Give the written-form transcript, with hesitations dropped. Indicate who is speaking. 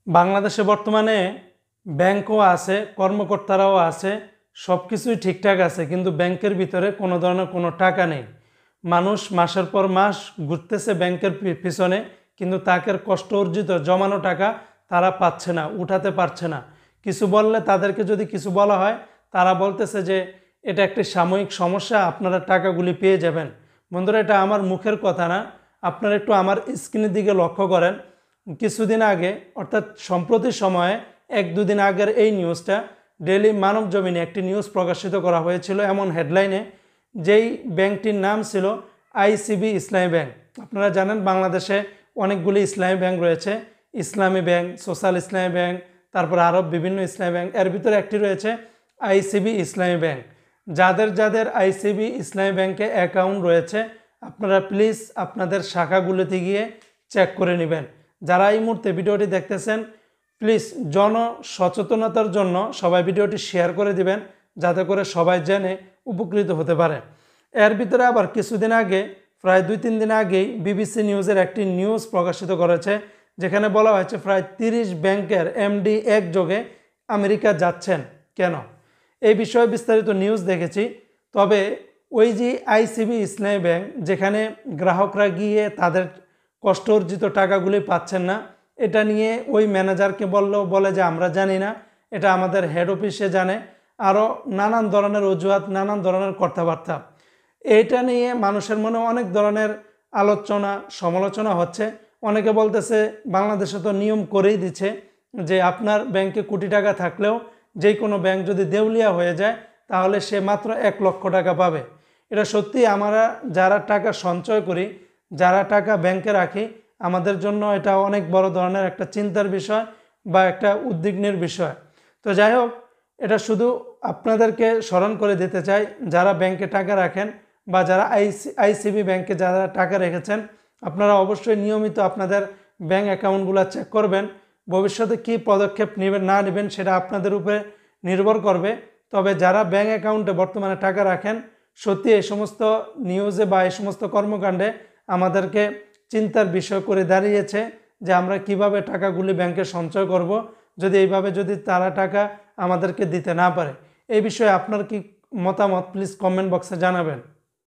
Speaker 1: বাংলাদেশে বর্তমানে ব্যাংকও আছে, কর্মকর্তারাও আছে, সব কিছুই ঠিকঠাক আছে, কিন্তু ব্যাংকের ভিতরে কোনো ধরনের কোনো টাকা নেই। মানুষ মাসের পর মাস ঘুরতেছে ব্যাংকের পিছনে, কিন্তু তাদের কষ্ট অর্জিত জমানো টাকা তারা পাচ্ছে না, উঠাতে পারছে না। কিছু বললে তাদেরকে যদি কিছু বলা হয়, তারা বলতেছে যে এটা একটি সাময়িক সমস্যা, আপনারা টাকাগুলি পেয়ে যাবেন। বন্ধুরা, এটা আমার মুখের কথা না, আপনারা একটু আমার স্ক্রিনের দিকে লক্ষ্য করেন। কিছুদিন আগে, অর্থাৎ সম্প্রতি সময়ে 1-2 দিন আগের এই নিউজটা ডেইলি মানব জমিনে একটি নিউজ প্রকাশিত করা হয়েছিল এমন হেডলাইনে, যেই ব্যাংকটির নাম ছিল আইসিবি ইসলামী ব্যাংক। আপনারা জানেন বাংলাদেশে অনেকগুলি ইসলামী ব্যাংক রয়েছে, ইসলামী ব্যাংক, সোশ্যাল ইসলামী ব্যাংক, তারপর আরও বিভিন্ন ইসলামী ব্যাংক। এর ভিতরে একটি রয়েছে আইসিবি ইসলামী ব্যাংক। যাদের যাদের আইসিবি ইসলামী ব্যাংকে অ্যাকাউন্ট রয়েছে, আপনারা প্লিজ আপনাদের শাখাগুলিতে গিয়ে চেক করে নেবেন। যারা এই মুহূর্তে ভিডিওটি দেখতেছেন, প্লিজ জনসচেতনতার জন্য সবাই ভিডিওটি শেয়ার করে দিবেন, যাতে করে সবাই জেনে উপকৃত হতে পারে। এর ভিতরে আবার কিছুদিন আগে, প্রায় 2-3 দিন আগেই বিবিসি নিউজের একটি নিউজ প্রকাশিত করেছে, যেখানে বলা হয়েছে প্রায় 30 ব্যাংকের এমডি একযোগে আমেরিকা যাচ্ছেন। কেন? এই বিষয়ে বিস্তারিত নিউজ দেখেছি। তবে ওই যে আইসিবি ইসলামী ব্যাংক, যেখানে গ্রাহকরা গিয়ে তাদের কষ্ট অর্জিত টাকাগুলি পাচ্ছেন না, এটা নিয়ে ওই ম্যানেজারকে বললেও বলে যে আমরা জানি না, এটা আমাদের হেড অফিসে জানে। আরও নানান ধরনের অজুহাত, নানান ধরনের কথাবার্তা। এটা নিয়ে মানুষের মনে অনেক ধরনের আলোচনা সমালোচনা হচ্ছে। অনেকে বলতেছে বাংলাদেশে তো নিয়ম করেই দিচ্ছে যে আপনার ব্যাংকে কোটি টাকা থাকলেও যে কোনো ব্যাংক যদি দেউলিয়া হয়ে যায়, তাহলে সে মাত্র 1 লক্ষ টাকা পাবে। এটা সত্যি, আমরা যারা টাকা সঞ্চয় করি, যারা টাকা ব্যাংকে রাখি, আমাদের জন্য এটা অনেক বড় ধরনের একটা চিন্তার বিষয় বা একটা উদ্বিগ্নের বিষয়। তো যাই হোক, এটা শুধু আপনাদেরকে স্মরণ করে দিতে চাই, যারা ব্যাংকে টাকা রাখেন বা যারা আইসিবি ব্যাংকে যারা টাকা রেখেছেন, আপনারা অবশ্যই নিয়মিত আপনাদের ব্যাংক অ্যাকাউন্টগুলো চেক করবেন। ভবিষ্যতে কী পদক্ষেপ নেবেন না নেবেন সেটা আপনাদের উপরে নির্ভর করবে। তবে যারা ব্যাংক অ্যাকাউন্টে বর্তমানে টাকা রাখেন, সত্যি এই সমস্ত নিউজে বা এই সমস্ত কর্মকাণ্ডে আমাদেরকে চিন্তার বিষয় করে দাঁড়িয়েছে যে আমরা কিভাবে টাকাগুলি ব্যাংকে সঞ্চয় করব, যদি এইভাবে যদি তারা টাকা আমাদেরকে দিতে না পারে। এই বিষয়ে আপনার কি মতামত, প্লিজ কমেন্ট বক্সে জানাবেন।